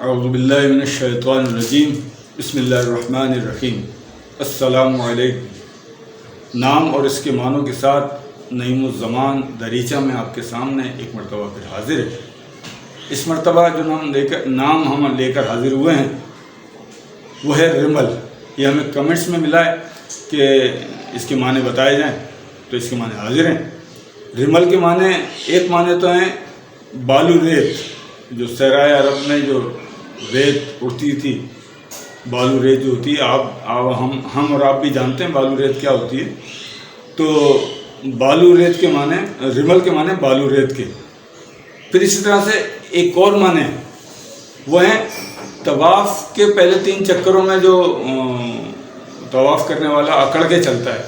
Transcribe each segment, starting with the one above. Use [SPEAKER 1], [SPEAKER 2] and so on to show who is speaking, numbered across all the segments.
[SPEAKER 1] اعوذ باللہ من الشیطان الرجیم بسم اللہ الرحمن الرحیم السلام علیکم۔ نام اور اس کے معنوں کے ساتھ نعیم الزمان دریچہ میں آپ کے سامنے ایک مرتبہ پھر حاضر ہے۔ اس مرتبہ جو نام ہم لے کر حاضر ہوئے ہیں وہ ہے رمل۔ یہ ہمیں کمنٹس میں ملا ہے کہ اس کے معنی بتائے جائیں، تو اس کے معنی حاضر ہیں۔ رمل کے معنی ایک معنی تو ہیں بالو ریت، جو صحرائے عرب میں جو ریت اڑتی تھی، بالو ریت جو ہوتی ہے، ہم اور آپ بھی جانتے ہیں بالو ریت کیا ہوتی ہے۔ تو بالو ریت کے معنی، رمل کے معنی بالو ریت کے۔ پھر اسی طرح سے ایک اور معنی وہ ہیں طواف کے پہلے 3 چکروں میں جو طواف کرنے والا اکڑ کے چلتا ہے،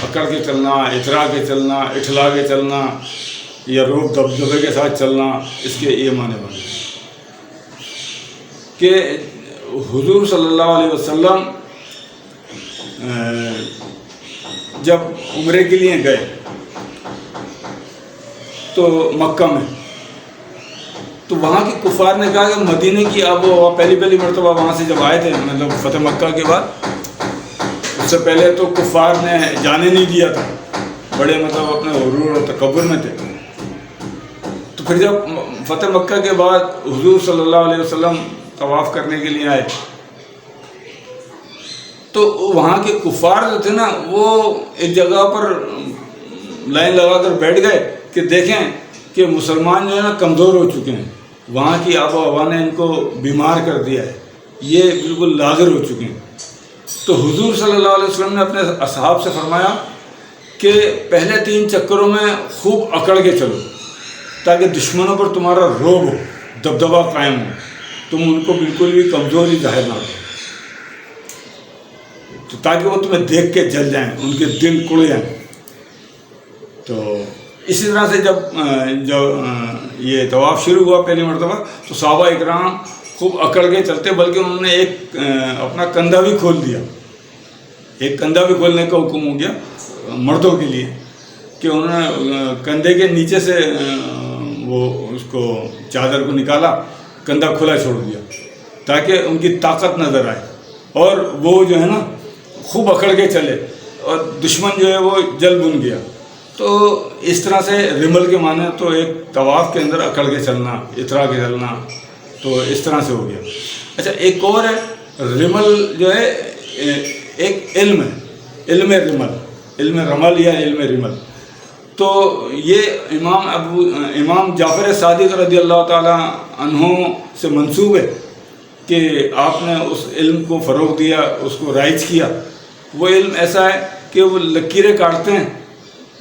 [SPEAKER 1] اکڑ کے چلنا، اترا کے چلنا، اٹھلا کے چلنا یا روب دبدبے کے ساتھ چلنا، اس کے یہ معنی بنے کہ حضور صلی اللہ علیہ وسلم جب عمرے کے لیے گئے تو مکہ میں، تو وہاں کے کفار نے کہا کہ مدینے کی آب و ہوا، پہلی مرتبہ وہاں سے جب آئے تھے، مطلب فتح مکہ کے بعد، اس سے پہلے تو کفار نے جانے نہیں دیا تھا، بڑے مطلب اپنے غرور اور تکبر میں تھے۔ تو پھر جب فتح مکہ کے بعد حضور صلی اللہ علیہ وسلم طواف کرنے کے لیے آئے تو وہاں کے کفار جو تھے نا، وہ ایک جگہ پر لائن لگا کر بیٹھ گئے کہ دیکھیں کہ مسلمان جو ہے نا کمزور ہو چکے ہیں، وہاں کی آب و ہوا نے ان کو بیمار کر دیا ہے، یہ بالکل لاغر ہو چکے ہیں۔ تو حضور صلی اللہ علیہ وسلم نے اپنے اصحاب سے فرمایا کہ پہلے 3 چکروں میں خوب اکڑ کے چلو تاکہ دشمنوں پر تمہارا رعب ہو، دبدبہ قائم ہو، تم ان کو بالکل بھی کمزوری ظاہر نہ ہو، تو تاکہ وہ تمہیں دیکھ کے جل جائیں، ان کے دل کڑ جائیں۔ تو اسی طرح سے جب یہ طواف شروع ہوا پہلی مرتبہ، تو صحابہ اکرام خوب اکڑ کے چلتے، بلکہ انہوں نے ایک اپنا کندھا بھی کھول دیا، ایک کندھا بھی کھولنے کا حکم ہو گیا مردوں کے لیے کہ انہوں نے کندھے کے نیچے سے وہ اس کو چادر کو نکالا، کندھا کھلا چھوڑ دیا تاکہ ان کی طاقت نظر آئے، اور وہ جو ہے نا خوب اکڑ کے چلے اور دشمن جو ہے وہ جل بن گیا۔ تو اس طرح سے رمل کے معنی تو ایک طواف کے اندر اکڑ کے چلنا، اترا کے چلنا، تو اس طرح سے ہو گیا۔ اچھا، ایک اور ہے رمل جو ہے ایک علم ہے، علم رمل یا علم رمل۔ تو یہ امام جعفر صادق رضی اللہ تعالیٰ عنہ سے منسوب ہے کہ آپ نے اس علم کو فروغ دیا، اس کو رائج کیا۔ وہ علم ایسا ہے کہ وہ لکیریں کاٹتے ہیں،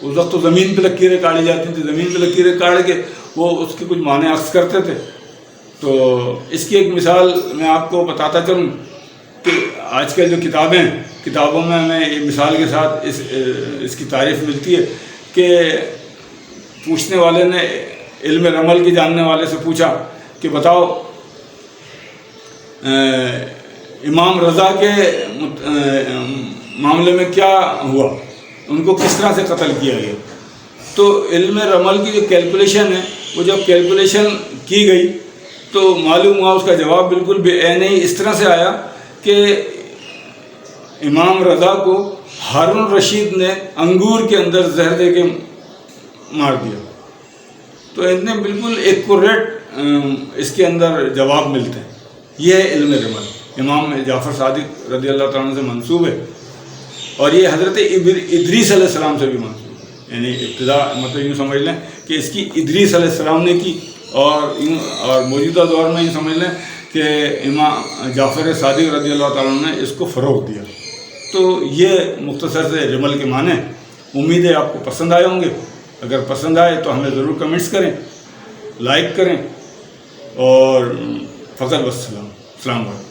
[SPEAKER 1] اس وقت تو زمین پہ لکیریں کاٹی جاتی تھیں، زمین پہ لکیریں کاٹ کے وہ اس کے کچھ معنی اخذ کرتے تھے۔ تو اس کی ایک مثال میں آپ کو بتاتا چلوں کہ آج کل جو کتابوں میں ہمیں یہ مثال کے ساتھ اس کی تعریف ملتی ہے کہ پوچھنے والے نے علم رمل کے جاننے والے سے پوچھا کہ بتاؤ امام رضا کے معاملے میں کیا ہوا، ان کو کس طرح سے قتل کیا گیا؟ تو علم رمل کی جو کیلکولیشن ہے، وہ جب کیلکولیشن کی گئی تو معلوم ہوا، اس کا جواب بالکل بے عین ہی اس طرح سے آیا کہ امام رضا کو ہارون الرشید نے انگور کے اندر زہر دے کے مار دیا۔ تو اتنے بالکل ایکوریٹ اس کے اندر جواب ملتے ہیں۔ یہ ہے علم رمل، امام جعفر صادق رضی اللہ تعالیٰ عنہ سے منسوب ہے، اور یہ حضرت ادریس علیہ السلام سے بھی منسوب ہے۔ یعنی ابتدا مطلب یوں سمجھ لیں کہ اس کی ادریس علیہ السلام نے کی، اور موجودہ دور میں یہ سمجھ لیں کہ امام جعفر صادق رضی اللہ تعالیٰ عنہ نے اس کو فروغ دیا۔ تو یہ مختصر سے رمل کے معنی۔ امید ہے آپ کو پسند آئے ہوں گے۔ اگر پسند آئے تو ہمیں ضرور کمنٹس کریں، لائک کریں، اور فقط والسلام، السلام علیکم۔